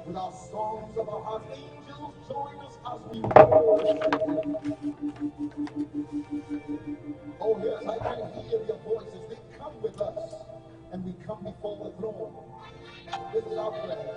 With our songs of our heart, angels join us as we oh yes, I can hear their voices. They come with us, and we come before the throne. This is our prayer.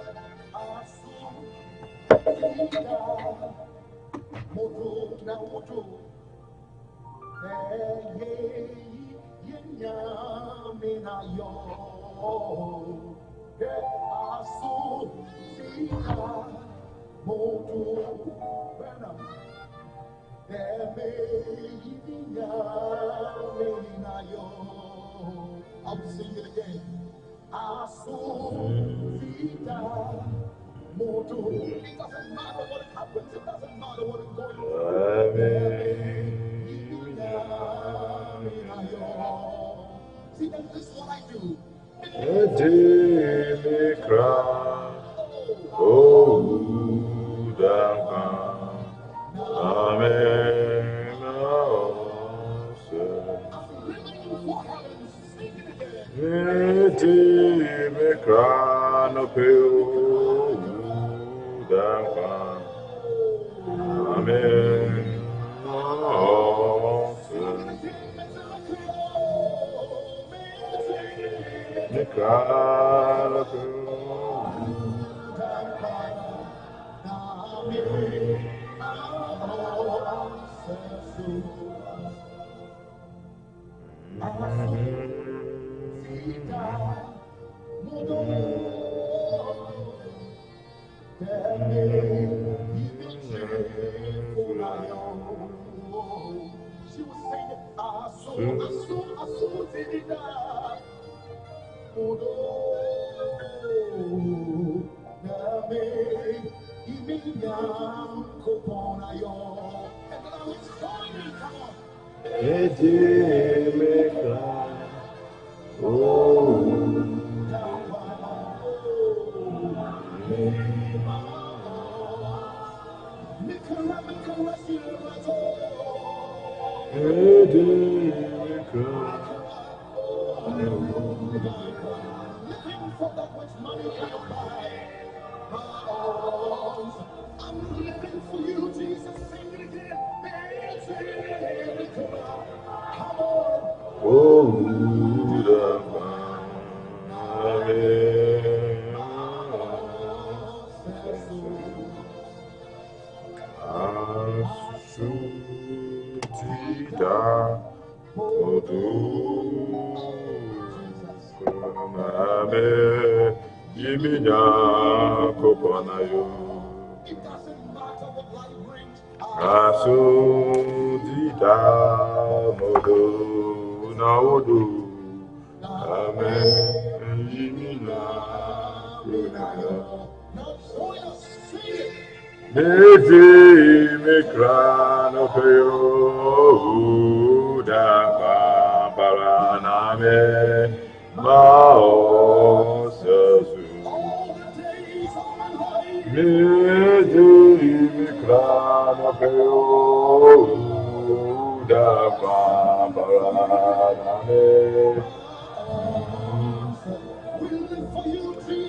I'll sing it again. It doesn't matter what happens, it doesn't matter what is going on. See, then this is what I do.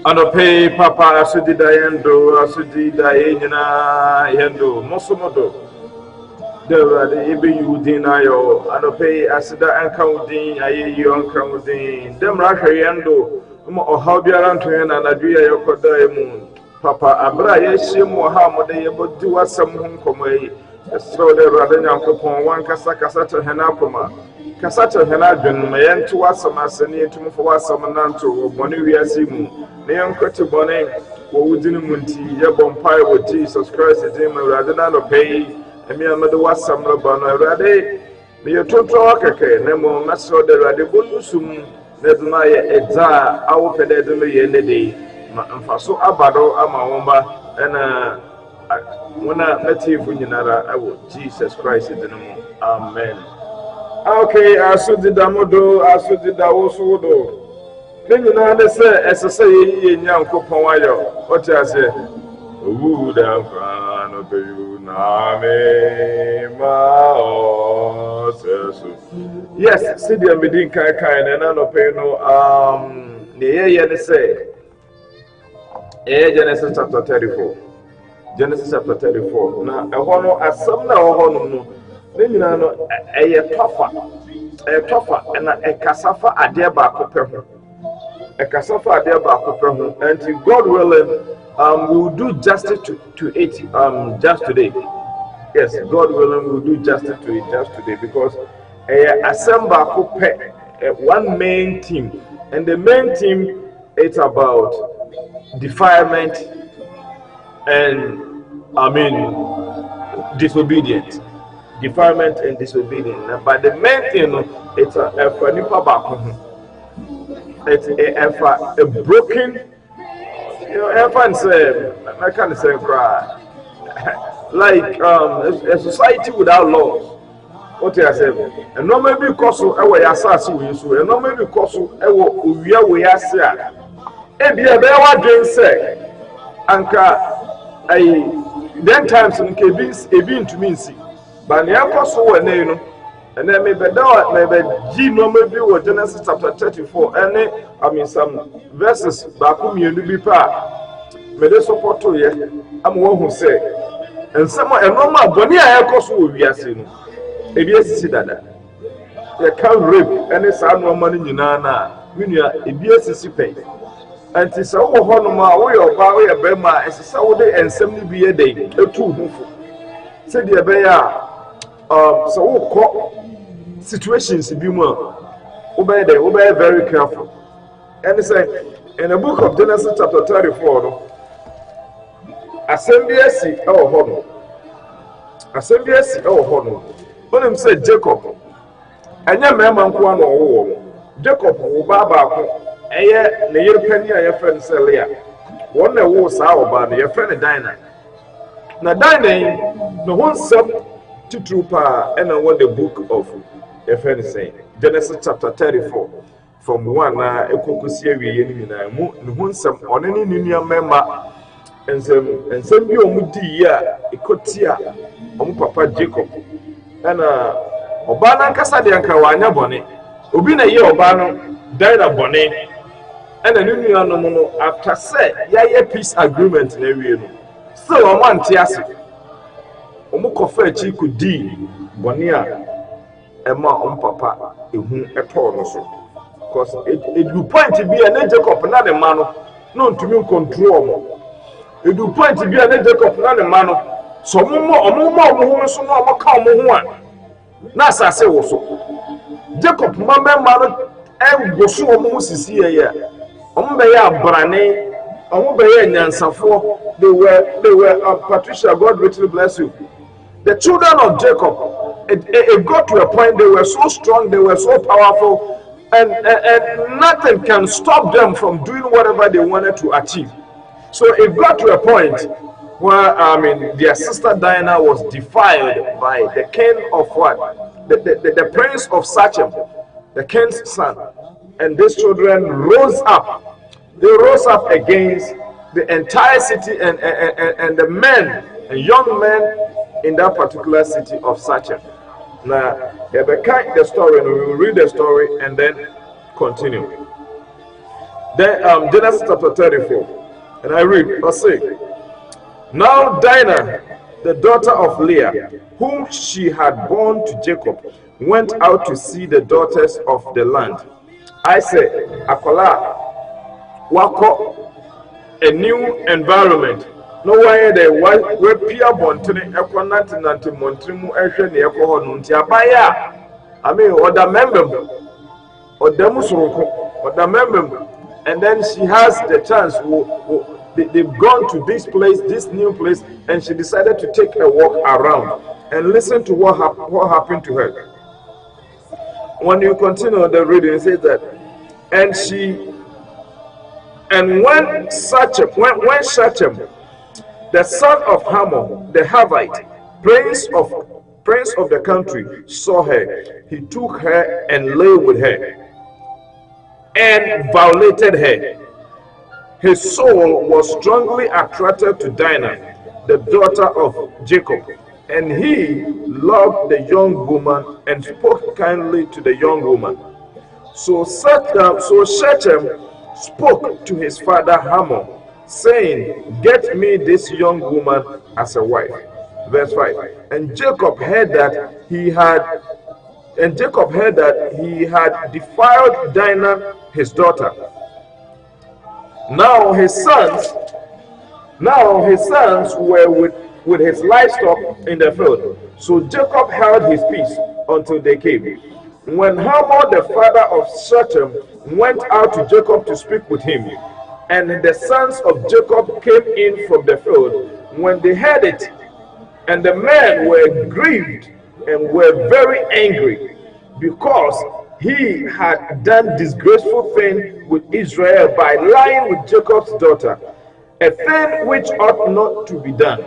Anope papa asudi da yendo asudi da yenyina yendo mosomodo dewade ebe yudin ayo anope asida anka udin ayeyi anka udin demra hwe yendo mo ohaw biara ntoye na naduya yekoda emu papa abra yehye mu ha mode yebodi wasam ho nkomayi esro de rade nyankopon wan kasa kasa to hena akoma kasa to hena dwen ma yento wasam asani entumfo wasam nanto obone wiase mu na yankwati bone wo wudin munti yebompai wo Jesus Christ din ma rade na no pay emi amado wasam roba no rade me yototo akeke na mo masro de rade bonusum na duma ye edza awo pede de me ye nede ma mfaso abado ama womba na muna natifu nyinara awo Jesus Christ din mu amen. Okay, asudi damodo asudi dawosudo nina de se esese ye nyankopon ayo oti ase owu da fa no be you na me ma o sesu yes sidi amedin kai na no pe no ne ye ne se Genesis chapter 34. Genesis chapter 34. Now, a hono asam na hono no. Ne nyina no tofa and a kasafa ade ba ko pe ho. A kasafa ade ba ko pe ho. And God willing, we will do justice to it just today. Yes, God willing, we will do justice to it just today because assemble ko pe one main theme, and the main theme it's about defilement and disobedience. Defilement and disobedience. But the main thing, it's a nipa back. It's a broken. Everyone say, I can't say cry. Like a society without laws. What I say? And no maybe because of our assassin we so, and no maybe because of our we are say. Ebi ebe wa dwen say, anka then times nke ebi ntumi nsi. But ne akoso we ne no. And then maybe G no maybe what Genesis chapter 34 and some verses back mienu bi pa. Me dey support to ye. Am one who say and some normal boni a akoso we wiase no. Ebi esisi dada. Ye can rape any sa no man nyina na. Menua ebi esisi pay. And it's a wo hono ma wo yo ba wo ye be ma esisa wo de ensem ni bi ye den etu hufo. Se de be ya so wo ko situations be more obey very careful. And say in the book of Genesis chapter 34 no assembly si e wo hono when him say Jacob anya mema nko an wo Jacob wo ba ko eye ne yere pani a ye friend say Leah won na wo sa wo ba ne ye friend Dinah na Dinah no one sub to trooper and what the book of friend saying Genesis chapter 34 from 1 na ekokosi awie ni na mu ne ho nsem one ne nua member ensem bi omudi ya ekotia papa Jacob ana oba na nkasa de anka wanya bone obi na ye oba no Dinah bone ana ne nua no after say ya peace agreement na awie no still o man tiase omukofa chi kudi bone a ema papa ehu eto no so because it do point to be a Jacob na the man no ntumi control mo it do point to be a Jacob na the man so omo so no amaka omo ho a na asase wo so Jacob mama no go so omo sisi ye omo be ya abrane omo be ya nyansafo they were Patricia, God richly bless you. The children of Jacob, it got to a point they were so strong, they were so powerful, and nothing can stop them from doing whatever they wanted to achieve. So it got to a point where their sister Dinah was defiled by the king of what? The prince of Sachem, the king's son. And these children rose up. They rose up against the entire city and the men and young men in that particular city of Sachem. Now, the story, and we will read the story and then continue. Then Genesis chapter 34, and I read, verse 6. Now Dinah, the daughter of Leah, whom she had born to Jacob, went out to see the daughters of the land. I said, Akola, wako, a new environment. No way they were Pia Bontini, Equanant, and Montrimu, Eshen, Ecohon, Tiabaya. Or the member, or Demusroko, or the member. And then she has the chance, they've gone to this place, this new place, and she decided to take a walk around and listen to what happened to her. When you continue the reading, it says that, when Shechem, the son of Hamor, the Havite, prince of the country, saw her, he took her and lay with her and violated her. His soul was strongly attracted to Dinah, the daughter of Jacob, and he loved the young woman and spoke kindly to the young woman. So Shechem spoke to his father Hamor, saying, "Get me this young woman as a wife." Verse 5. And Jacob heard that he had defiled Dinah his daughter. Now his sons were with his livestock in the field. So Jacob held his peace until they came. When Hamor the father of Shechem went out to Jacob to speak with him, and the sons of Jacob came in from the field, when they heard it, and the men were grieved and were very angry, because he had done disgraceful thing with Israel by lying with Jacob's daughter, a thing which ought not to be done.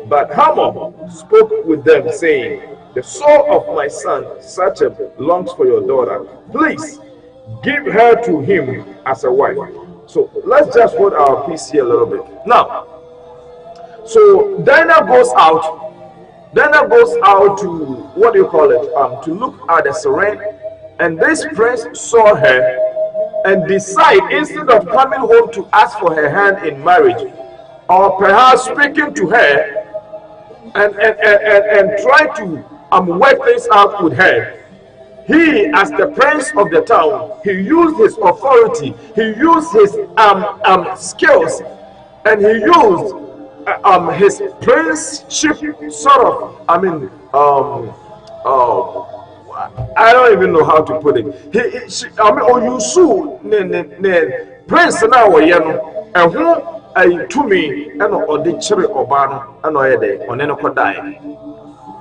But Hamor spoke with them, saying, "The soul of my son Shechem longs for your daughter. Please give her to him as a wife." So let's just hold our peace here a little bit. Now, so Dinah goes out to, what do you call it? To look at the serene, and this prince saw her and decide, instead of coming home to ask for her hand in marriage, or perhaps speaking to her and try to work things out with her, he, as the prince of the town, he used his authority, he used his skills, and he used his princeship sort of, I don't even know how to put it. Prince now, and who to me, and or the cherry obano, and or die.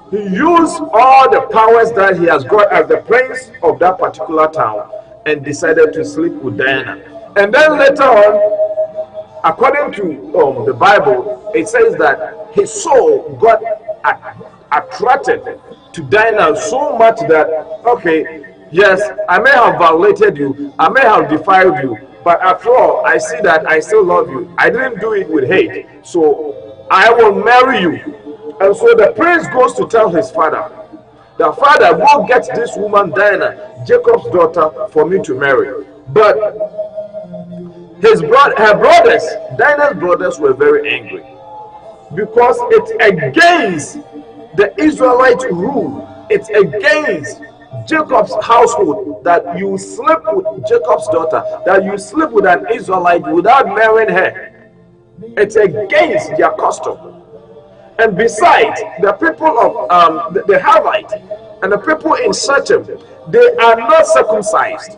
He used all the powers that he has got as the prince of that particular town and decided to sleep with Diana. And then later on, according to the Bible, it says that his soul got attracted to Diana so much that, okay, yes, I may have violated you, I may have defiled you, but after all, I see that I still love you. I didn't do it with hate, so I will marry you. And so the prince goes to tell his father, "The father, go get this woman Dinah, Jacob's daughter, for me to marry." But her brothers, Dinah's brothers, were very angry, because it's against the Israelite rule. It's against Jacob's household that you sleep with Jacob's daughter, that you sleep with an Israelite without marrying her. It's against their custom. And besides, the people of the Havite and the people in Shechem, they are not circumcised.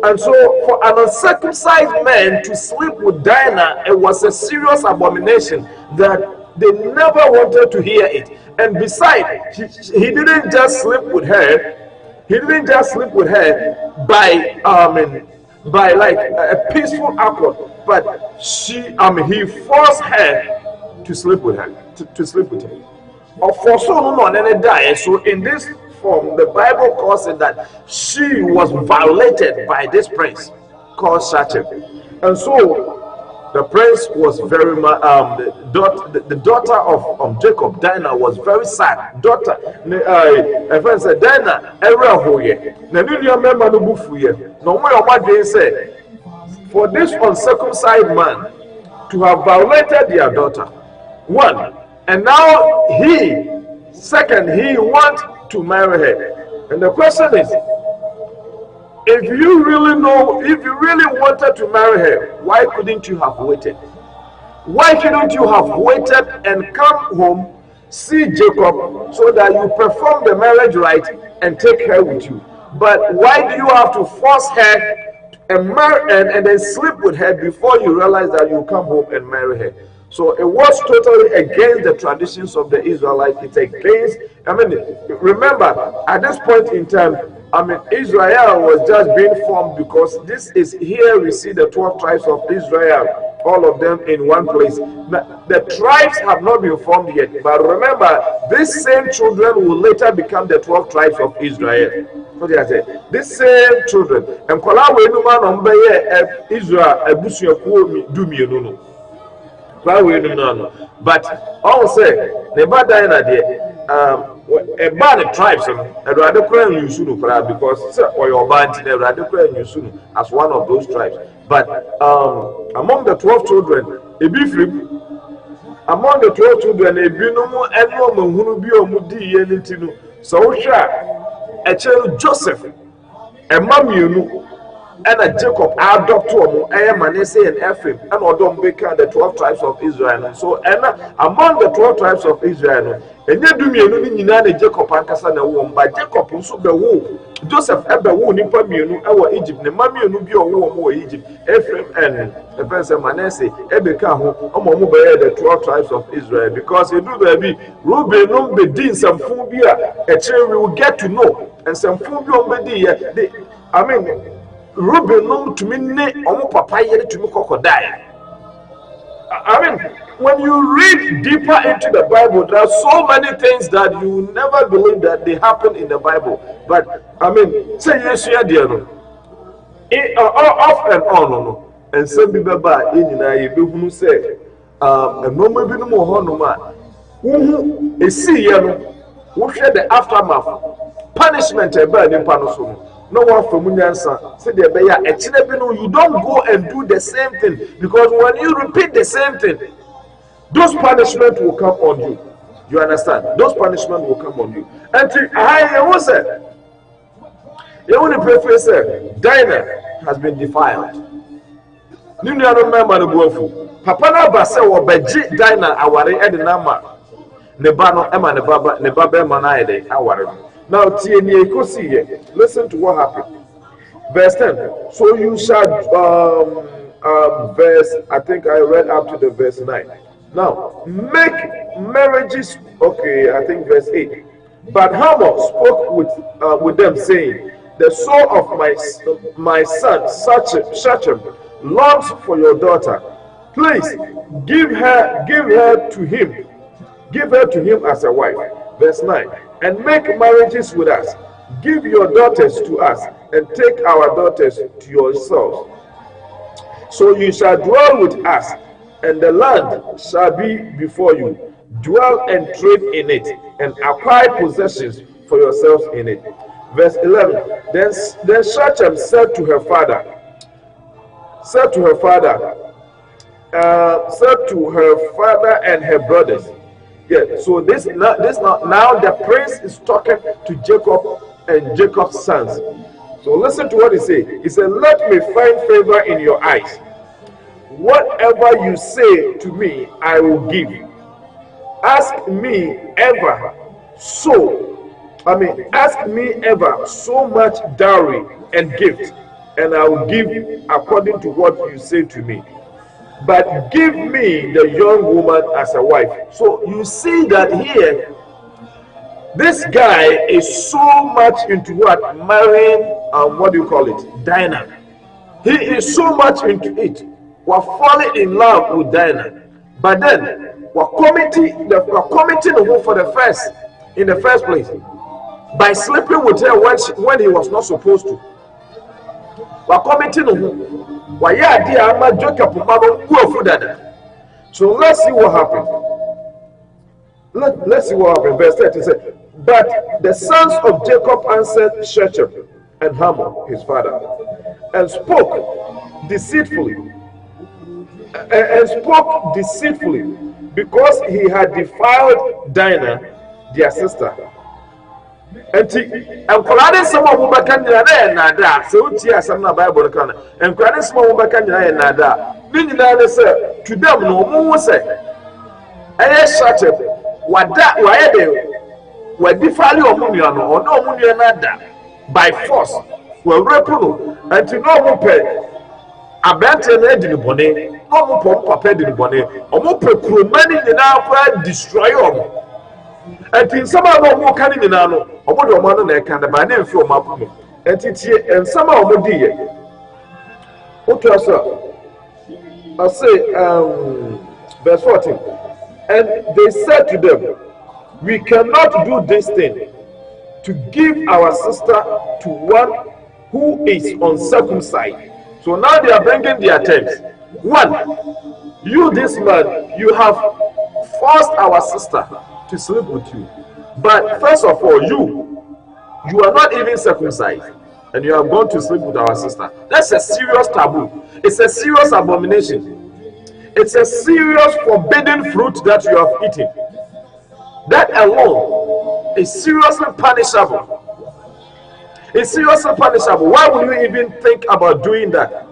And so for an uncircumcised man to sleep with Dinah, it was a serious abomination that they never wanted to hear it. And besides, he didn't just sleep with her. He didn't just sleep with her by like a peaceful accord, but he forced her to sleep with her, to sleep with him. Or for so long, and then die. So in this form, the Bible calls it that she was violated by this prince called Shechem. And so the prince was very the daughter of Jacob, Dinah, was very sad. Daughter, a friend said, "Dinah, for this uncircumcised man to have violated their daughter, one, and now he want to marry her." And the question is, if you really wanted to marry her, why couldn't you have waited? Why couldn't you have waited and come home, see Jacob, so that you perform the marriage rite and take her with you? But why do you have to force her and marry and then sleep with her before you realize that you come home and marry her? So it was totally against the traditions of the Israelites. It's against, remember, at this point in time, Israel was just being formed, because this is here we see the 12 tribes of Israel, all of them in one place. The tribes have not been formed yet, but remember, these same children will later become the 12 tribes of Israel. What did I say? These same children. And Israel, but all say, never die in a day. about the tribes, and rather cry you soon because or your band rather cry you soon as one of those tribes. But among the 12 children, a beef among the 12 children, a binomo and woman who be a moody and so a child Joseph, a mammy, you know. And a Jacob adopt to Manasseh and Ephraim and Odom Baker, the 12 tribes of Israel. So among the 12 tribes of Israel, and you do me a Jacob and Cassandra womb, but Jacob also the womb. Joseph ever won in Pamianu, our Egypt, the Mammy and Nubio womb, Egypt, Ephraim and the Prince Manasseh, Ebeka, Omomu, the 12 tribes of Israel, because you do baby, Ruben, Numbe, some phobia, a child we will get to know, and some phobia, I mean. Ruben no to me omo papa yere to me crocodile. I mean, when you read deeper into the Bible, there are so many things that you never believe that they happen in the Bible. But I mean, say yes, yeah, dear, no. Off and on, no. And some people by in you say, and no maybe no more honor, who is see, who share the aftermath, punishment, and burning panosono. No one from Munyansa said, you don't go and do the same thing, because when you repeat the same thing, those punishments will come on you. You understand? Those punishments will come on you. And I was said, you want to preface Dinah has been defiled. You know, remember the Gofu. Papa na basa or Beji Dinah, our Edinama, Nebano, Emma, Nebaba, Manaide, our. Now, listen to what happened. Verse 10. So you shall, verse, I think I read up to the verse 9. Now, make marriages, okay, I think verse 8. But Hamor spoke with them, saying, the soul of my son, Shechem, longs for your daughter. Please, give her to him. Give her to him as a wife. Verse 9. And make marriages with us. Give your daughters to us, and take our daughters to yourselves. So you shall dwell with us, and the land shall be before you. Dwell and trade in it, and acquire possessions for yourselves in it. Verse 11. Then Shechem said to her father, and her brothers. Yeah, so this now the prince is talking to Jacob and Jacob's sons. So listen to what he said. He said, let me find favor in your eyes. Whatever you say to me, I will give you. Ask me ever so much dowry and gift, and I will give you according to what you say to me. But give me the young woman as a wife. So you see that here, this guy is so much into what? Marrying, Dinah. He is so much into it. We're falling in love with Dinah. But then, we're committing for in the first place, by sleeping with her when he was not supposed to. We're committing So let's see what happened. Let's see what happened. Verse 30 says, but the sons of Jacob answered Shechem and Hamor, his father, and spoke deceitfully, because he had defiled Dinah, their sister. And some of them nada. So some na Bible can. And some of them nada. Meaning say to them no more say. I shut up. What that? Why they? We defile your money or no money nada by force. We repro and to no more pay. Abante na di bone. No more papa di bone. Omo pe money na destroy omo. And in some of them who can in an about the man and can the man feel my problem. And some of them did. What was I say, verse 14. And they said to them, we cannot do this thing to give our sister to one who is uncircumcised. So now they are bringing their terms. One, you, this man, you have forced our sister to sleep with you. But first of all, you are not even circumcised, and you have gone to sleep with our sister. That's a serious taboo. It's a serious abomination. It's a serious forbidden fruit that you have eaten. That alone is seriously punishable. It's seriously punishable. Why would you even think about doing that?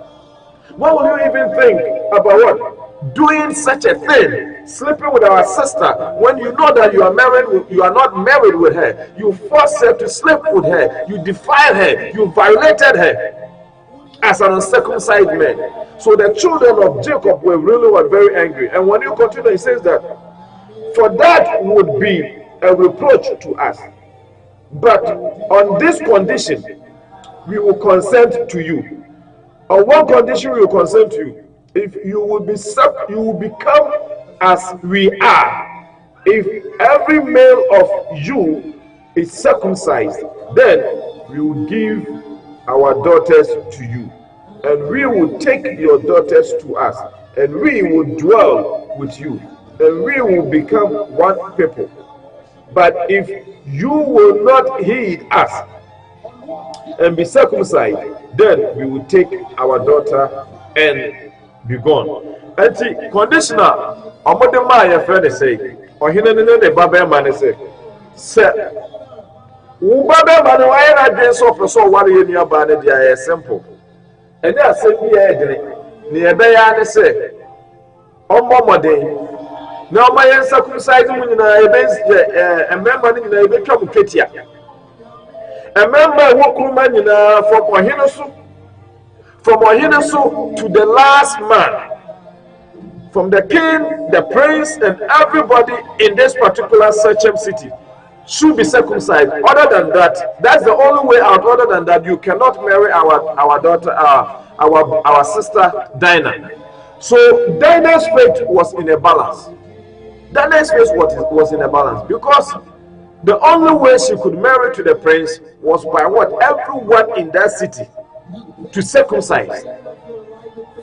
Why would you even think about what? Doing such a thing, sleeping with our sister, when you know that you are married, you are not married with her. You forced her to sleep with her. You defiled her. You violated her as an uncircumcised man. So the children of Jacob were very angry. And when you continue, he says that for that would be a reproach to us. But on this condition, we will consent to you. On one condition, we will consent to you. If you will become as we are. If every male of you is circumcised, then we will give our daughters to you, and we will take your daughters to us, and we will dwell with you, and we will become one people. But if you will not heed us and be circumcised, then we will take our daughter and be gone. And the conditioner, Amadema, friend, say, or he didn't the Baba man say, sir, Baba man, why not dress off so what in your body? They are simple. And they are saying, near Bayana say, on Mama Day. Now my circumcised woman a member in the trouble Ketia. A member who man from Ohinosu to the last man, from the king, the prince, and everybody in this particular Sechem city should be circumcised. Other than that, that's the only way out. Other than that, you cannot marry our daughter, our sister Dinah. So Dinah's fate was in a balance. Dinah's fate was in a balance because the only way she could marry to the prince was by what? Everyone in that city to circumcise.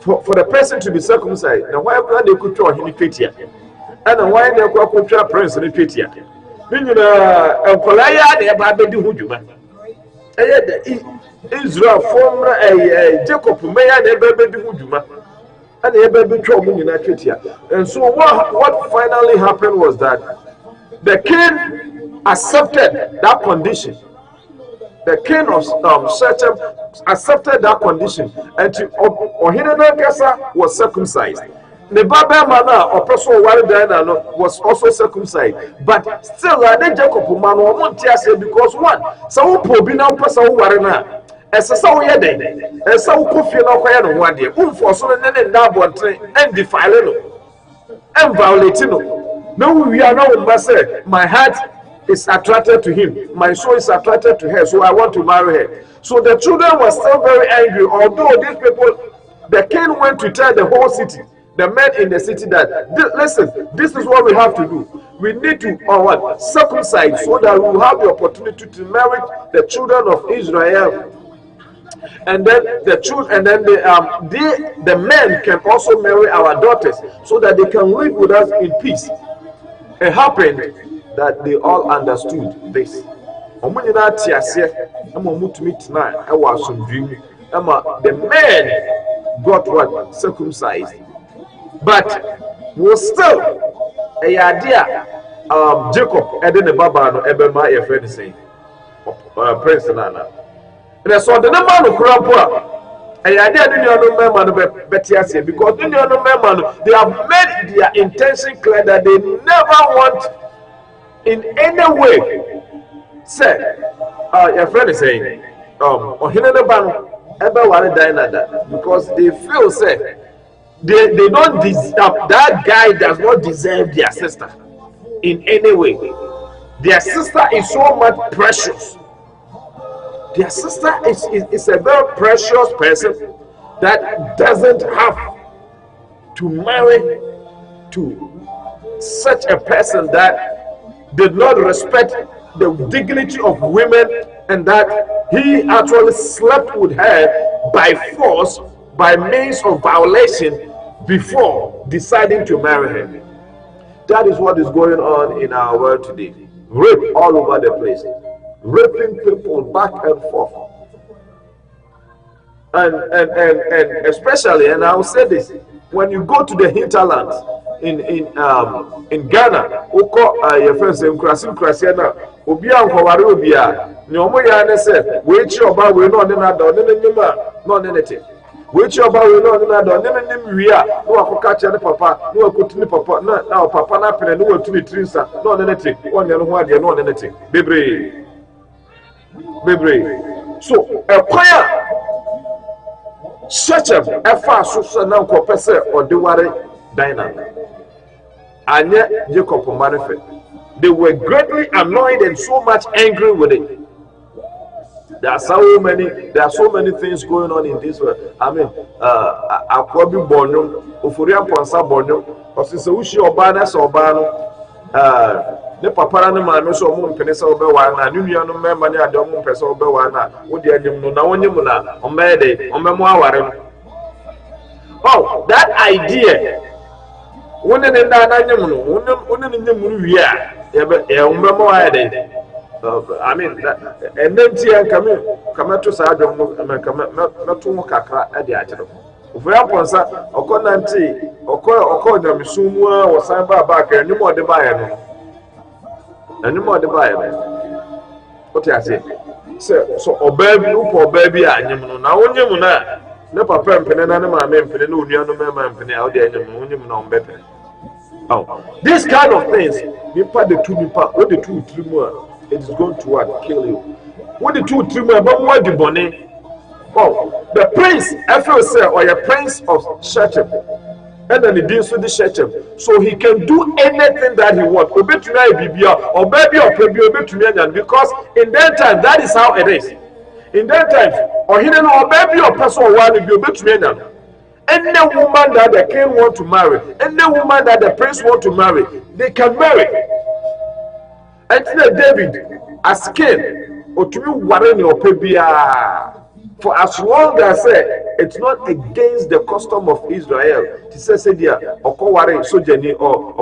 For the person to be circumcised. Now why they could throw him Petia? And why they could throw prince in Petia? Meaning a Kolaya de Babedi Hujuma. Israel formed a Jacob Maya de Babedi Hujuma. And the baby trouble in Ketia. And so what finally happened was that the king accepted that condition. The king of Shechem accepted that condition, and Ohinana was circumcised. The Baba Mana or person was also circumcised, but still I didn't Jacob man or Montias because one, so Pobina person who are now. As a so yede, as so coffee no quiet one day, for so and and defiling and violating. No, we are now master. My heart is attracted to him, my soul is attracted to her, so I want to marry her. So the children were still very angry, although these people, the king went to tell the whole city, the men in the city, that listen, this is what we have to do. We need to circumcise so that we will have the opportunity to marry the children of Israel. And then the children, and then the men can also marry our daughters so that they can live with us in peace. It happened that they all understood this. The men got what? Circumcised. But was still a idea. Jacob, Eden and Baba, no Ebema, your friend saying, Prince Nana. And so the number of Kurapua, and I didn't know man Betiasia because they have made their intention clear that they never want in any way. Say, your friend is saying, because they feel say they don't deserve, that guy does not deserve their sister in any way. Their sister is so much precious. Their sister is a very precious person that doesn't have to marry to such a person that did not respect the dignity of women, and that he actually slept with her by force, by means of violation, before deciding to marry her. That is what is going on in our world today. rape all over the place, raping people back and forth. And especially, and I'll say this, when you go to the hinterlands in Ghana, your friends in Krasiana, Obia Hawari Obia, Nomoya said, wait your bar, we know another, no anything. Wait your bar, we know another, we are no catch any papa, no continue papa, now papa napping and no to be trinsa, no anything, one young one, no anything. Baby. So, a choir. Such a so now compare or the worry dynamic. And yet Jacob manifest. They were greatly annoyed and so much angry with it. There are so many things going on in this world. I mean, Akwabi Bonyo, Ufuria Ponsa Bonyo, or Sister Ushi Obana Sobano, the papa and man so moon penesa obewana, Nuya no member near Domun Pesa obewana, would the animal now on Yamuna, on Mede, on Memoir. Oh, that idea. One in that animal, one in the movie, I mean, and then Tia come to Sadam, not to Kaka at the Atero. If we are Ponsa, or Conanti, or call them Sumwa or Samba back, and no more the buyer. And no more the buyer. What I say? So, baby, poor baby, I am now on Yamuna. No papa and penana, men, no man, penny out there, and no better. Oh, this kind of things, you part the 2 what the 2 3 more, it is going to what? Kill you. What the 2 3 more, but what the bonnet? Oh, the prince, FSL, or a prince of Shechem, and then he deals with the Shechem, so he can do anything that he wants. Obey to me, or baby, or baby, obey to me, because in that time, that is how it is. In that time, or he didn't know baby or person or one, you obey to me. Any woman that the king want to marry, any woman that the prince want to marry, they can marry. And David, as king, or to you, warren your pebia. For as long as it's not against the custom of Israel, to say, or warren sojani or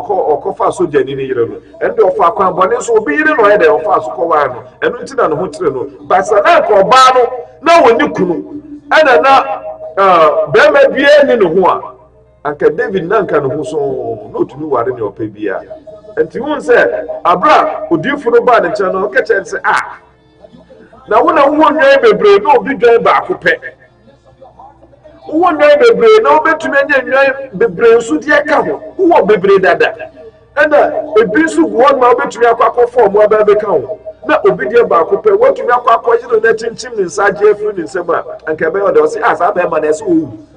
kofa sojani, and of our companies will be in order of us, and until an hotel, but Sanak or Bano, no one you could, and Bema bien in one. And David Nankan who so no to know in your pebia. And to one said, Abra, who do for the bad and channel, catch and say, ah. Now, when I want neighbor, no big back who pay. One neighbor, no better men, the brain suit yakamo, who won't be brain that. And a piece of one more bet to me a quack for more baby count. Not obedient back who pay what you have quite on that chim inside Jeffrey in summer and Cabell does as I am an SU.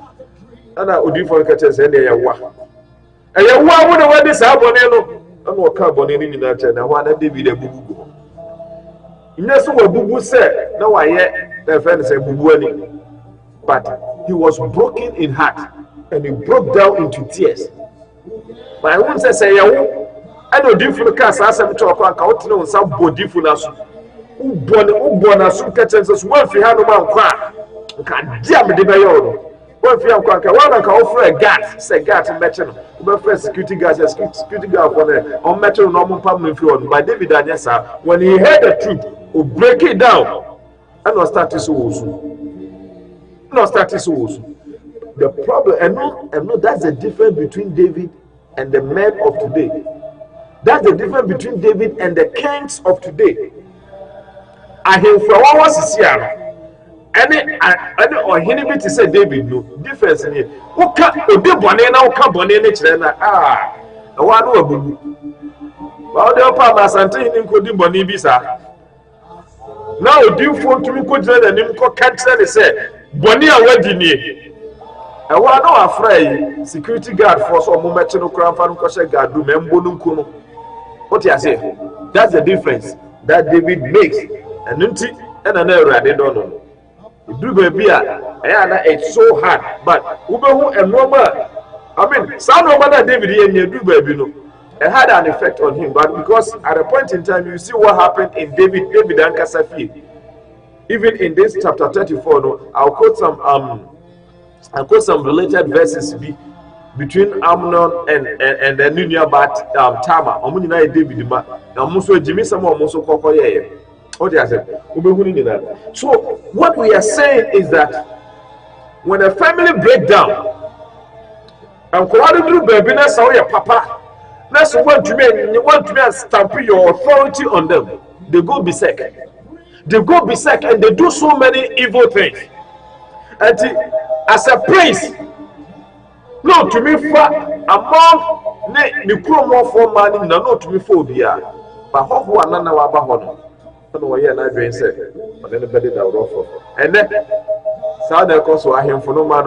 And I would do for catches any a wa. And you want to wear this abonello. I'm not carbon in that and I want to be the boo. Yes, what Boo said, no, I yet the friend said Boo, but he was broken in heart and he broke down into tears. But I won't say, I know different cars as I'm talking about no some body for us. Who born as soon as one for hand about crack. Can't damn the bayon. One for one can offer a gas, say gas and metal. First security guards, security guard on metal normal permanent field by David Anyasa. When he heard the truth, will break it down and not start this also. The problem, and no, that's the difference between David and the men of today. That's the difference between David and the kings of today. Arhin for what was here? Any or he need to say David no difference in here. Who can be born in our company in each other? Ah, I want to do. Well, the upper Massantin including Bonibisa. Now, do you want to go to the name called Cancer? Say, Bonia wedding. I want no afraid security guard for some moment to crown for guard do membonum kuno. What you say? That's the difference that David makes. And another I don't know. Do baby, it's so hard, but Ubehu and Roma. I mean, some Roma David and you do baby no. It had an effect on him, but because at a point in time you see what happened in David and Kasafi. Even in this chapter 34, no, I'll quote some related verses. between Amnon and the new about Tama. Omunina David ma. Na muso Jimmy Samo muso koko ye. What I said. So what we are saying is that when a family break down, and do baby na say your papa, na so want to stamp your authority on them. They go berserk. They go berserk and they do so many evil things. And as a prince, no to me for among the chromo for money, no to me for beer. But how one another about I know why I drink say, but then the bed that rough. And then Sada also I him for no man.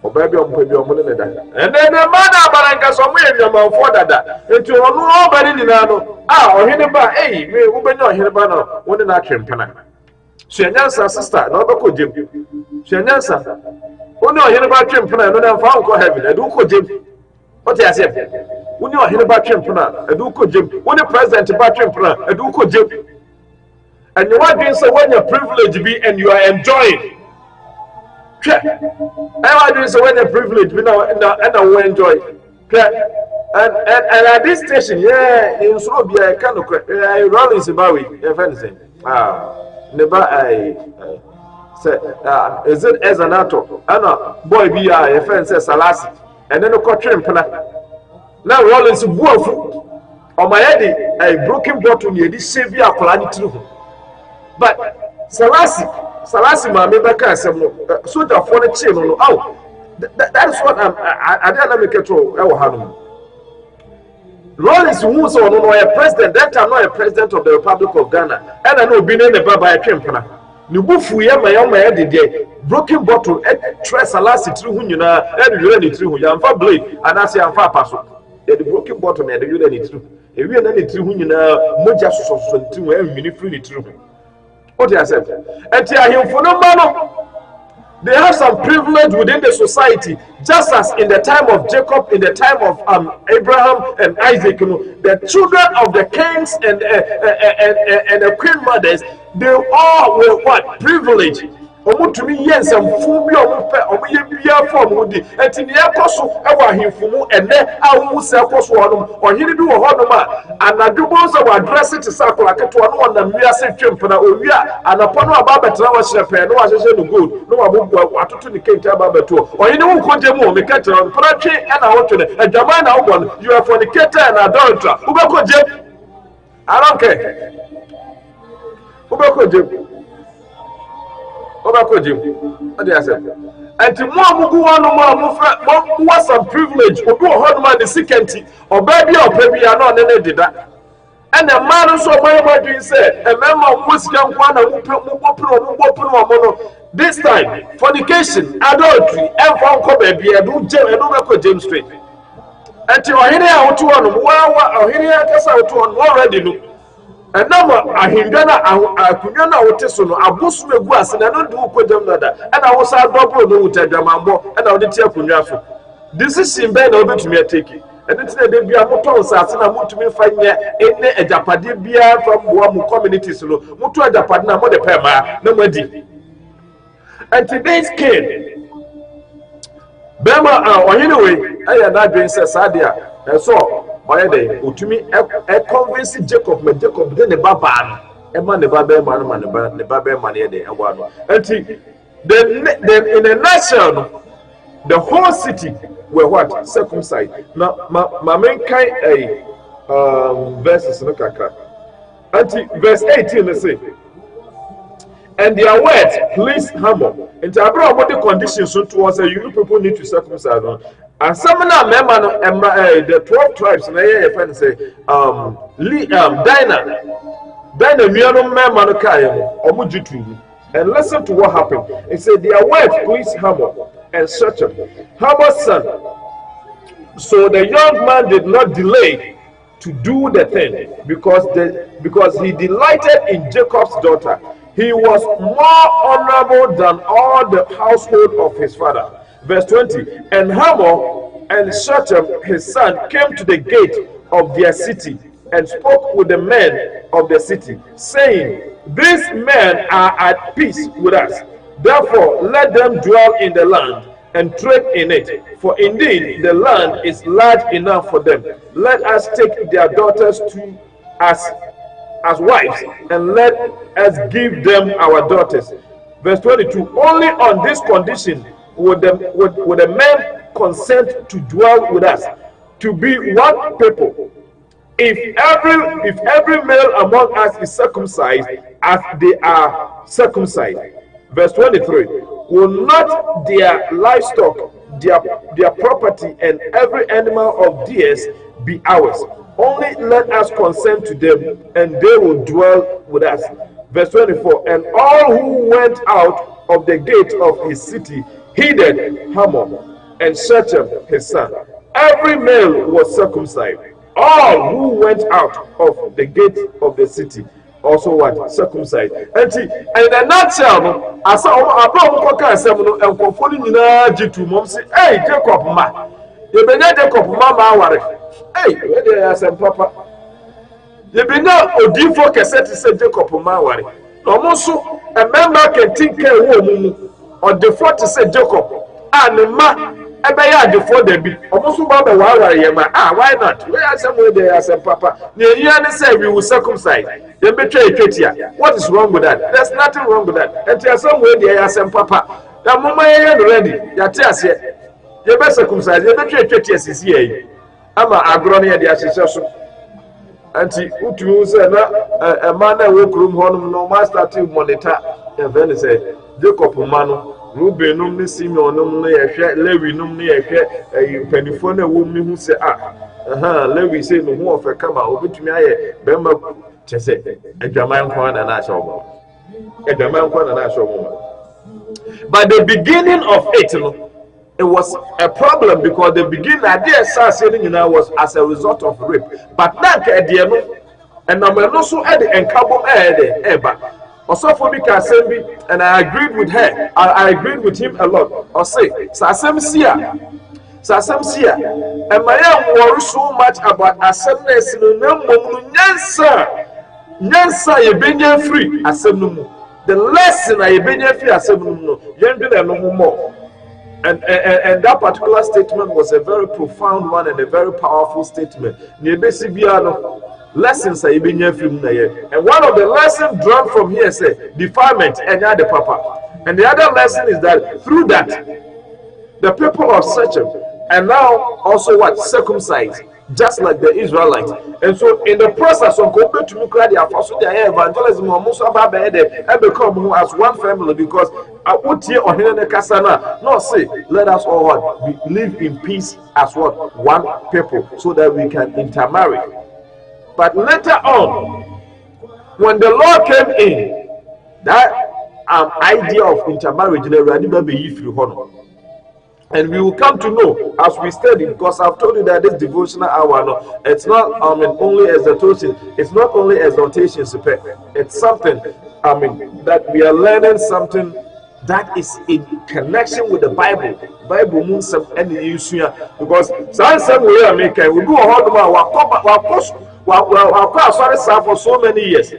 Or baby on baby on money that. And then the man about somewhere in your mouth for that. Into nobody in Nano. Or hit about, hey, me who be not here about one in our campaign. She announced sister, no go Jim. She announced who know here about campaign, no one found go heaven, and who could Jim. What I said, who know here about campaign, and who could Jim. When the president about campaign, and who could Jim. And you want to say when you're privileged be and you are enjoying. I want to say when you're privileged be now and I will enjoy. And at this station, yeah, in Slovia, I can't Rollins about it, if anything. Never I said, is it as an actor? Anna, boy, be a friend says Salasi, and then a cotton planner. Now Rollins wolf on my head, a broken bottle near this savior calamity. But Salasi, my member can say, so the for the children. Oh, that is what I don't make it all. Rollins, who's on a president, that I'm not a president of the Republic of Ghana, and I know being in the Baba Champana. Nubufu, my own my head, broken bottle, try Salasi through Hununa, and you ready through Yamfa Blade, and I say I'm far past. The broken bottle, and you ready through. If you are any through Hununa, Moja so to every freely through. What I said, and for no man, they have some privilege within the society, just as in the time of Jacob, in the time of Abraham and Isaac. The children of the kings and the queen mothers, they all were what? Privileged. To me, yes, and Fubi or Yabia form would be and in the apostle, our him for and then I will say apostle or he do a honor and I do most of our dress it to circle like to one and we are saying or we are and upon our Baba Trawas, no one says no good, no one to the King Tababa too, or you know who could you make it on Prachi and I want to a Jamana one, you are fornicator and adulterer. Who could you? I don't care. Who could you? What I said. And to more was some privilege or go hard man the second or baby or baby are not any did that. And a man so my dream said, a member was young one and this time fornication, adultery, and found baby, I do James Street. And to any out to one, or any out to one already. And now Ahindana Akunyana Otesono Abusu Guas and I don't do Kodamada and I was a double no Tadamambo and I would tell Kunyafu. This is in bed over to me take it. And it's a baby I'm not and I want to me find in a Japadibia from Wamu communities. Mutu Japadna Mode Pema, no madi. And today's king Bema or anyway, I am not being said Sadia and so. Utumi convince Jacob, but Jacob then the Baba, a man, the Baba man, the Baba man, and one. And then in a nutshell, the whole city were what? Circumcised. Now, my main kind verses, verse 18, let's say. And their words pleased Hamon. And to abroad what the conditions towards you people need to circumcise. And some of them the 12 tribes and I friend say Dinah, and listen to what happened. It said their words pleased Hamon and Shechem, Hamon's son. So the young man did not delay to do the thing because he delighted in Jacob's daughter. He was more honorable than all the household of his father. Verse 20. And Hamor and Shechem his son came to the gate of their city and spoke with the men of the city, saying, These men are at peace with us. Therefore let them dwell in the land. and trade in it. For indeed the land is large enough for them. Let us take their daughters to us as wives, and let us give them our daughters. Verse 22. Only on this condition would the men consent to dwell with us, to be one people. If every male among us is circumcised as they are circumcised. Verse 23. Will not their livestock, their property, and every animal of theirs be ours? Only let us consent to them, and they will dwell with us. Verse 24. And all who went out of the gate of his city heeded Hamor and Shechem his son. Every male was circumcised. All who went out of the gate of the city also what? Circumcised. And in a nutshell, as I say, and conforming in a G2 mom say, hey, Jacob, ma, you be not Jacob, mama, hey, where they are some papa. You be not Odifo cassette, say Jacob, ma, worry. Almost a member can think a woman or the 40 say Jacob, and ma. Ebaya before they be almost about why not? Where are somewhere there as a papa? Near you say we will circumcise. They betray Ketia. What is wrong with that? There's nothing wrong with that. And there are somewhere there as a papa. The moment you're ready, your tears here. You better circumcise. You betray Ketia is here. I'm a agronia the association. Auntie, who say a man that work room home no master to monitor. And then say Jacob Manu. Ruben num ne Simeon num ne yehwe Lewi num ne yehwe penifo na wo mi hu se Lewi say no hu ofeka ma obetumi aye bemma chese adwaman kwa na na show adwaman kwa na show. But the beginning of it, it was a problem because the beginning idea was as a result of rape. But now and I'm also at the encabo eba. Also for me, and I agreed with her. I agreed with him a lot. I say, Sasem Sia, and my young worry so much about assembly. Nyansa, you been free. Assembly. The lesson I been free. Assembly. You no more. And that particular statement was a very profound one and a very powerful statement. Lessons are even from there. And one of the lessons drawn from here say defilement and the papa. And the other lesson is that through that, the people of Shechem are now also what? Circumcised, just like the Israelites. And so in the process of compared to Nuclear, their evangelism almost about and become as one family because I put here on the Kasana. No, say, let us all live in peace as what? One people, so that we can intermarry. But later on, when the Lord came in, that idea of intermarriage, and we will come to know as we study, because I've told you that this devotional hour, it's not only exhortation, it's not only exhortation, it's something that we are learning something that is in connection with the Bible. Bible means some any issue because some way America we do a whole for so many years.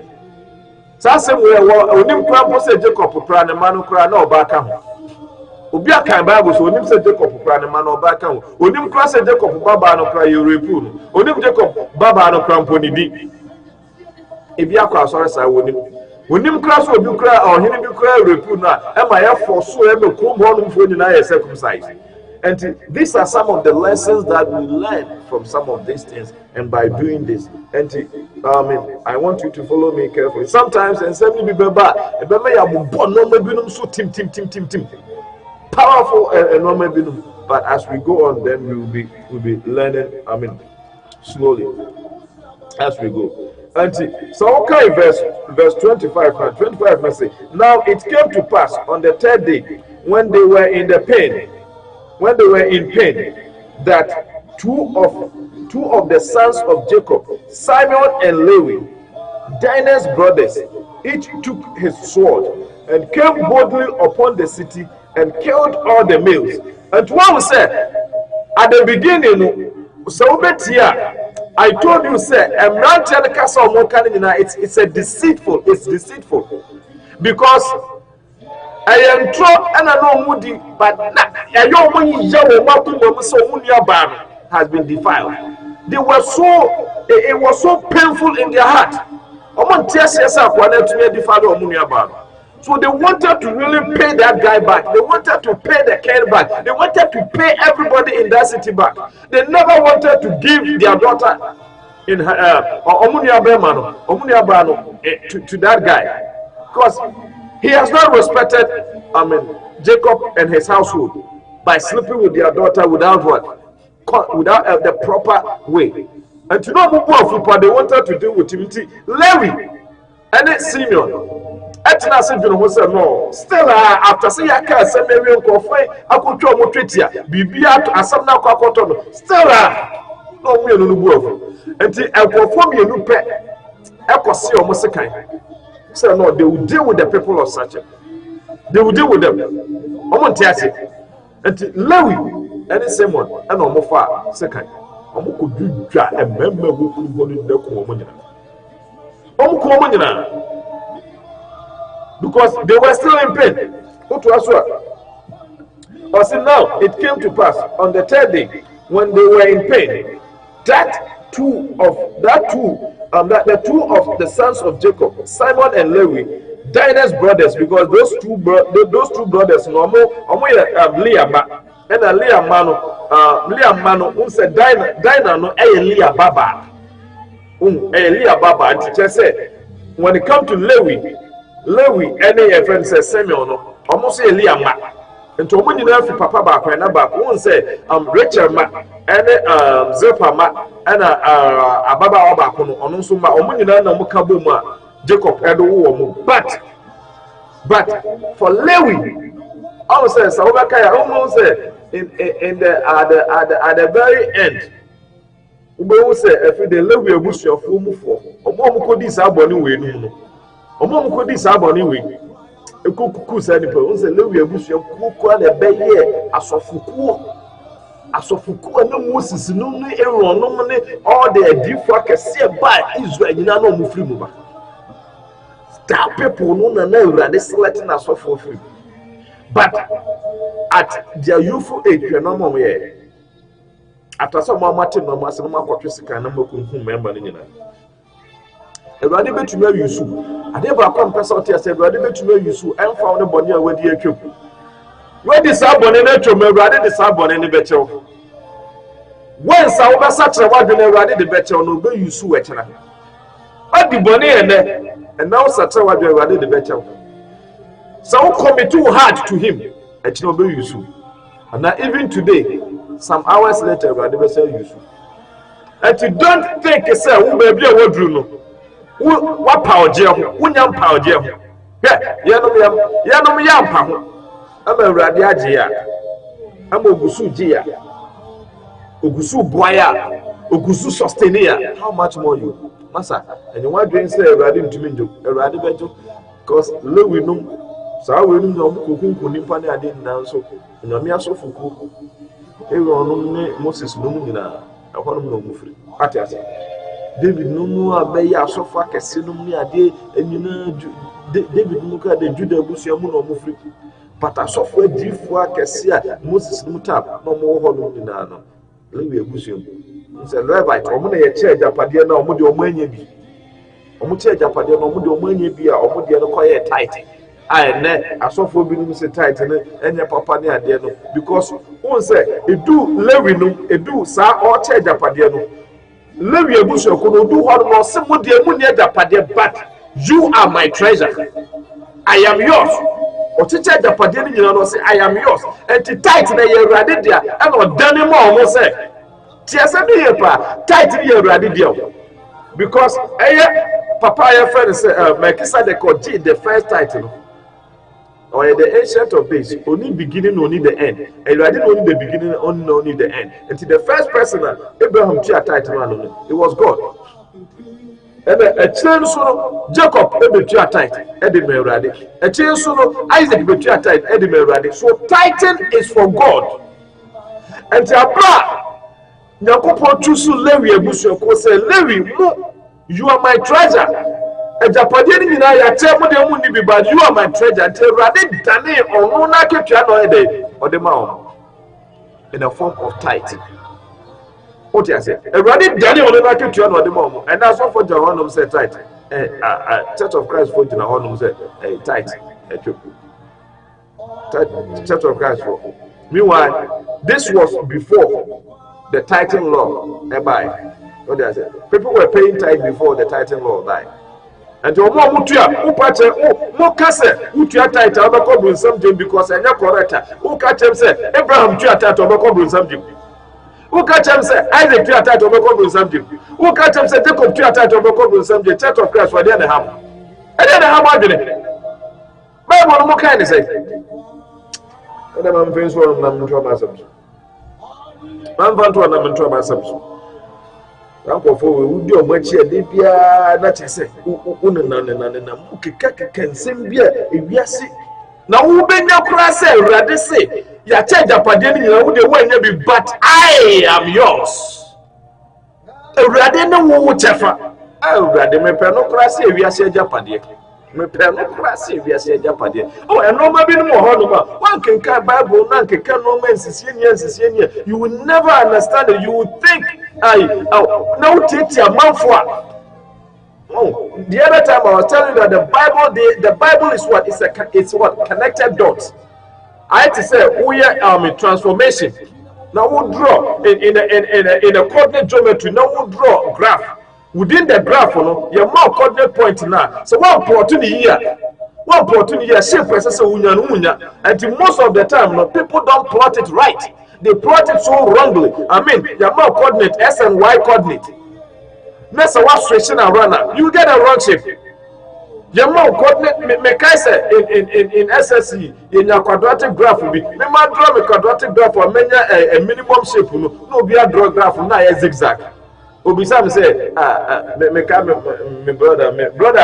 Some way onim kran say Jacob kran ne manu kran na obaka ho. Obi akan Bible so onim say Jacob kran ne manu obaka ho. Onim kran say Jacob baba no kran Europe no. Onim Jacob baba no kran ponidi. Ebi akwa asore sa wonim. Onim kran so obi kran or hini bi kran Europe na e ma ya for so e be kum ho no mfo ni na ya circumcised. And these are some of the lessons that we learn from some of these things, and by doing this, and I want you to follow me carefully. Sometimes, and some people bad, powerful and but as we go on, then we'll be learning. Slowly as we go. And so, okay, verse 25 and 25 must say, now it came to pass on the third day when they were in pain, that two of the sons of Jacob, Simon and Levi, Dinah's brothers, each took his sword and came boldly upon the city and killed all the males. And one said, at the beginning, I told you, sir, it's deceitful. It's deceitful because I am tro and I know moody, but I don't want you has been defiled. They were so it was so painful in their heart. So they wanted to really pay that guy back. They wanted to pay the king back. They wanted to pay everybody in that city back. They never wanted to give their daughter in to that guy, because he has not respected Jacob and his household by sleeping with their daughter without without the proper way. And to know what they wanted to do with Timothy, Levi and Simeon. Etina se dwene ho se no still after say aka se mewe nkofo akotwa mo twetia bibia asam na akoto no still no mu enu bu afu enti nkofo mienu pe ekose o mo sekan say no, they will deal with the people of such. They will deal with them. Omo ntiase enti Lewi ene Simon ena omo fa sekan omo ko dudwa ememma wo ku ni de ko omo nyina omo ko omo nyina because they were still in pain. Now it came to pass on the third day when they were in pain that the two of the sons of Jacob, Simon and Levi, Dinah's brothers, because those two brothers Leah and Leah mano said Dinah no Leah baba Leah baba, and teacher said when it comes to Levi any friend says Samuel no almost say Leah ma and to money na fi papa back and back won say Rachel ma and Zilpah ma and ababa back no ono so ma omo nyina na mo ka bom a Jacob edo wo mo but for Levi I say so we kai almost say in the at the very end we say if the Levi abusuafo mu fo omo ko di sa boni we nu no omo ko di sa boni we ekukuku sa ni pe on se Lewi abusuafo ko na be ye asofuku na Moses no ni Aaron no ni all the adifo akese ba Israel nyina na omo firi mu ba that people no na Urade selecting asofo firi but at their youthful age you know mom ye after some mama no ma se no makotwe sika na makunhu member ni nyina Urade betumi ayusu ade ba kwa mpesa otia se Urade betumi ayusu emfa ne bone a wadi atwam wadi sa bone na atwam Urade de sa bone ne bechew when sa wo besa kire wadwene Urade de bechew no be yusu we kire adi bone ene and now sa kire wadwene Urade de bechew so we commit too hard to him e kire be yusu and now even today some hours later Urade be say yusu and you don't think say wo ba bia wadru no what power jail? Unyam power jail. Yeah, Yanum Yampa. I'm a Radiagia. I'm Ogusu Gia. Ogusu Boya. Ogusu Sostenia. How much more you? Massa, and you want to say Radim to me, a Radibeto? Because Louis Num, so we know Kuku Nimpani I didn't now so. And I'm so Fuku. Everyone Moses Lumina. I want to know free. David no more be ya so fa kese no ni ade enyina David no ka de Judah busia mu no mo free but asofo adifo akese a Moses no tap no mo ho no ni na no Lewi busia mu se Levite omo na ye che japade na omo de omo anya bi omo che japade na omo de omo anya bi a omo de no koye tight ne asofo bi no se tight ne enya papa ne ade no because won say edu Lewi no edu sa o che japade no Lewi abusu kono do ho no se mo de mu ne japade but you are my treasure. I am yours. O teacher japade ni nyina no say I am yours. And the tight na ye Urade dia and o dane mo mo say tie se be ye pa tight ni ye Urade dia because papa your friend say Melchizedek or the first title or the ancient of days only beginning only the end and I didn't only the beginning only the end until the first person Abraham title it was God and a chain so Jacob title Eddie Merade a chain so Isaac title Eddie Merade so titan is for God and Abra Nyakopo choose Lewi abusu ko say Lewi you are my treasure A Japanese in I tell me, but you are my treasure. Until Radin Dane or no Naki or the mouth in a form of tithe. What you say? A Radin Dane or the Naki or the mom, and that's what for John said tithe. Church of Christ for John said a tithe. Church of Christ for. Meanwhile, this was before the tithing law. What did I say? People were paying tithe before the tithing law died. And your mom mutia, upache, mo kase, utia tithe, abako bring something because I correct. Who catch him say Abraham tia tithe, abako bring something. Who catch him say Isaac tia tithe, abako bring something. Who catch him say Jacob tia tithe, abako bring something. Church of Christ for the other ham. And then the ham argument. Bible no kind say. And I'm friends for them to myself. I'm going to them to myself. Uncle for we do much here, they be not say, can sing beer if you see. Now, who been your cross, rather say, ya change up again, you know, the way you be, but I am yours. Rather no whichever. Oh, rather, my penocracy, if you say Japan. Me penocracy, if you say Japan. Oh, and no, maybe no more. One can carry Bible, none can no man, Sicilian. You will never understand it. You will think. No take your mouth for. Oh, the other time I was telling you that the Bible is what? It's what? Connected dots. I had to say we are transformation. Now we'll draw in a coordinate geometry. Now we'll draw a graph. Within the graph, your more coordinate point now. So one opportunity here. One opportunity here, shape process unya. And most of the time, people don't plot it right. They plot it so wrongly. I mean, your more coordinate, S and Y coordinate. That's a what stretching and runner. You get a wrong shape. Your more coordinate, make I say in SSE, in your quadratic graph will be. Me might draw a quadratic graph or many a minimum shape. No, be a draw graph, not a zigzag. Obi Sam say, me brother,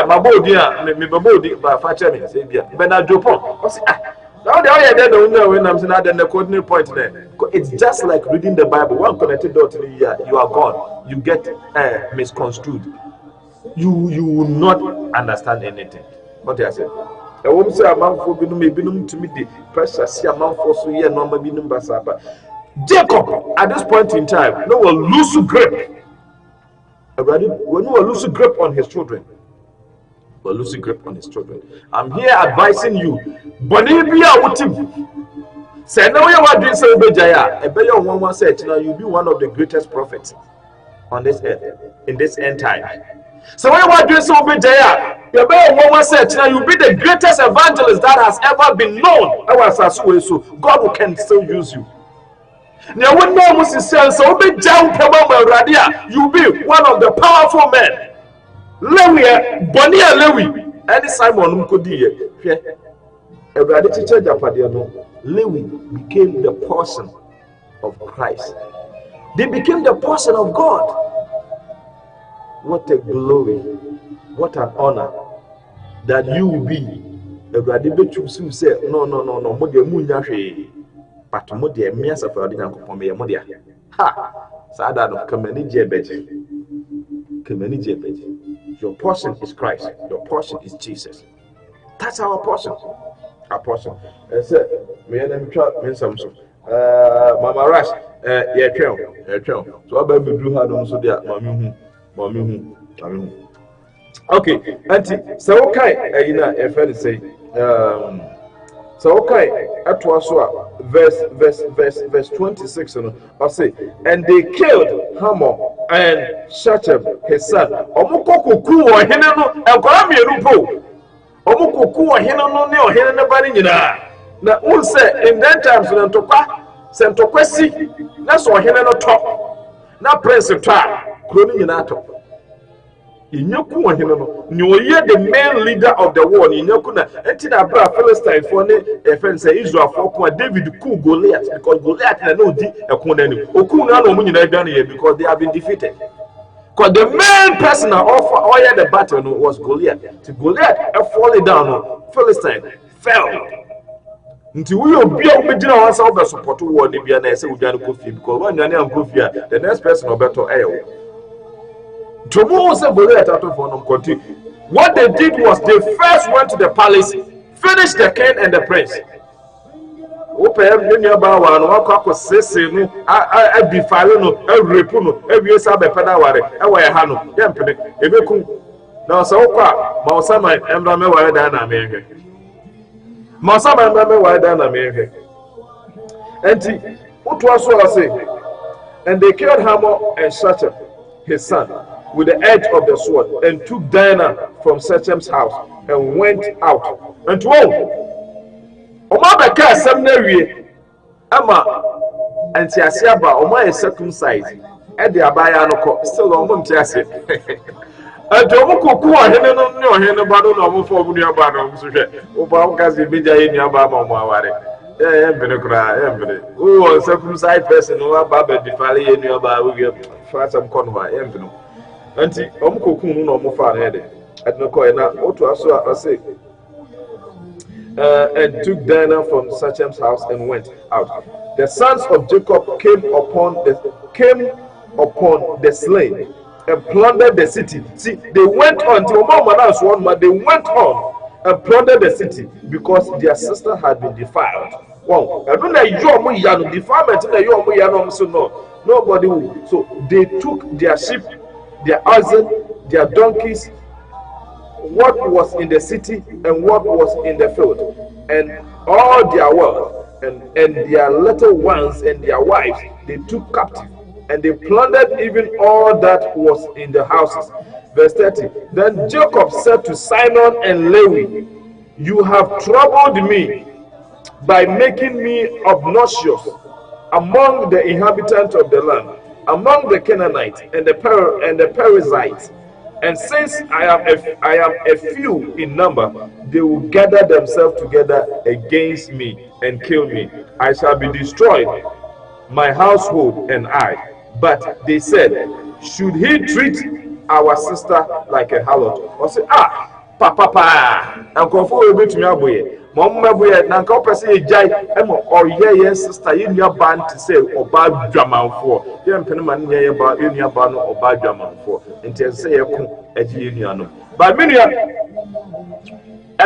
my body, me body, but facher me say, but now Japan. Now the other day, don't know when I'm saying that the coordinate point there. It's just like reading the Bible. One connected dot to the year, you are gone. You get misconstrued. You will not understand anything. What I say? I won't say a man for binum to me the pressure. See a man for so year number binum basaba. Jacob at this point in time, no will lose grip. When we lose grip on his children. Losing grip on his children. I'm here advising you. Bonibia Utim. Say no, you are doing so Bejaya. A better one said, now you'll be one of the greatest prophets on this earth, in this end time. So when you are doing so Bejaya, your better one said, now you'll be the greatest evangelist that has ever been known. So God can still use you. Now when no one says, so be down, you'll be one of the powerful men. Lewi, Bonia Lewi, any Simon Mukodi, every teacher Japadiano, Lewi became the person of Christ. They became the person of God. What a glory, what an honor that you will be. Every betchu say, no, Modia Munyashi, but Modia Mias of Adina Modia. Ha, Sada of Kamani Jebeji. Your portion is Christ. Your portion is Jesus. That's our portion. Our portion. And so, me and them try me some. Mama Rush, yeah, trail. So I better do hard on so there, mommy. Okay, auntie. So okay, you know, a friend say, so okay, at verse 26, I say, and they killed Hamor and Shechem his son. Omukoku or Hinano and Kwame Rupo. Omukoku or Hinano or Hinanabani. Now, who say in that time, Santoquesi, that's what Hinano top. Now, Prince of Tar, cloning in Ato. In Yoku and Hinano, you hear the main leader of the war in Yokuna, and Tina Bra Philistine for a friend say Israel for David Ku Goliath, because Goliath and no D a Kunani, Okuna no Munina done here because they have been defeated. Because the main person of all the battle was Goliath. To Goliath, falling down, Philistine fell. Until we will be able to answer the support to war, and I say we are good because when you're not good, the next person will better air. Tomorrow, Goliath out of one continue. What they did was they first went to the palace, finished the king and the prince. Open your nearby one, walk up with Sissy, I be filing, every puno, every year Sabbath Penaware, away Hano, Yampene, if you could. Now, so far, Mausama and Rame were down America. Mausama and Rame were down America. And what was what I say? And they killed Hamor and Shechem, his son, with the edge of the sword, and took Dinah from Shechem's house and went out. And to all, Omabeka seminary, Emma, and Tiasiaba, Oma is circumcised, and the Abayano still on Tiasi. And Jomuku, no, Hennabado, no, for Munyabano, Obama's media in Yabama. Oh, circumcised person who are Baba Defali and your Babu for some convoy, Auntie, Omkokun no more far headed. At no coin, what was I say? And took Dinah from Shechem's house and went out. The sons of Jacob came upon the slain and plundered the city. See, they went on till Mama was one, but they went on and plundered the city because their sister had been defiled. Wow, I don't know your defilement in the Yomu so no, nobody will. So they took their sheep, their oxen, their donkeys, what was in the city and what was in the field, and all their wealth, and their little ones and their wives they took captive, and they plundered even all that was in the houses. Verse 30. Then Jacob said to Simon and Levi, you have troubled me by making me obnoxious among the inhabitants of the land, among the Canaanites and the Perizzites. And since I am a few in number, they will gather themselves together against me and kill me. I shall be destroyed, my household and I. But they said, should he treat our sister like a harlot? Or say, papa, and conform a bit to your boy. Mamma boy, Nanko Passy Jai, or yes, sister, in your band to say, or bad drama for. Young Penman, yea, about in your band or bad drama for, until say a union. But many a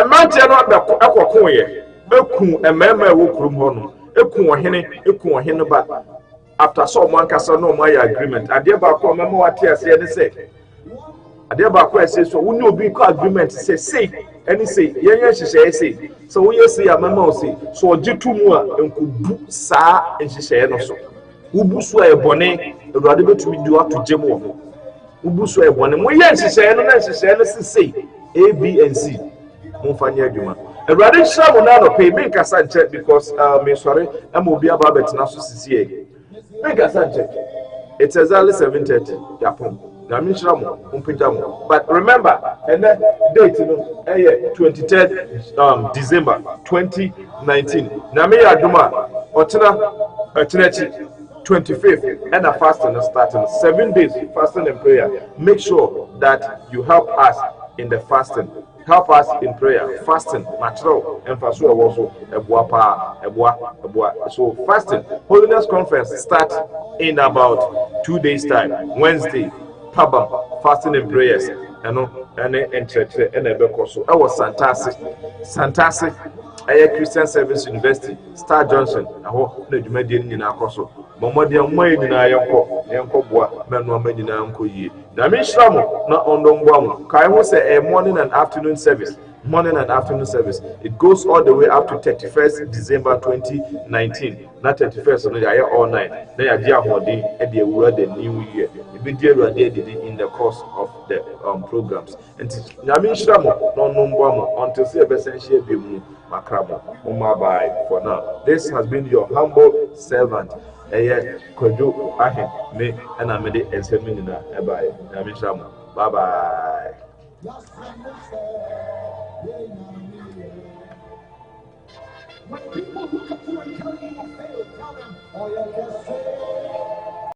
man tell not the Aquacoy, a member will come home, a coon or hen, but after someone can no my agreement, I dear back on Mamma, what I say. I thereby question so we know be agreement say any say yen say so we say a mama say so ojitu mu a enkubu saa nhihye no so ubu so e bone ewrade betumi di ato gem wo ubu so e bone mo yen nhihye no na nhihye no say A B and C mo fanya adwuma ewrade hye mo na no pay me kasa nche because me sorry am obi aba betina so sisie me kasa nche it's exactly 7:30 yapon. But remember, and that date, 23rd December 2019. Namia Duma, Otena, 25th, and a fasting starting 7 days fasting and prayer. Make sure that you help us in the fasting. Help us in prayer, fasting, natural, and for sure also so fasting, holiness conference start in about 2 days time, Wednesday. Pabam, fasting and prayers, and church and a bekoso. I was Santasi, a Christian Service University, Star Johnson, a whole Median in our coso. Momodian Wayne in our Yanko Bois, Manuel in Uncle Ye. Namishamo, not on Dongwam. Kai say a morning and afternoon service. Morning and afternoon service. It goes all the way up to 31st December 2019. Not 31st, no, I all night. They are dear holding at the word the new year. It be dear in the course of the programs. And Namishamo, no Nombamo, until say essentially be Makramo, Umabai for now. This has been your humble servant. Kojo Arhin, me and Amede and Seminina. Bye. Namishamo. Bye bye. When people look up to you and tell you you failed, tell them, oh, yeah,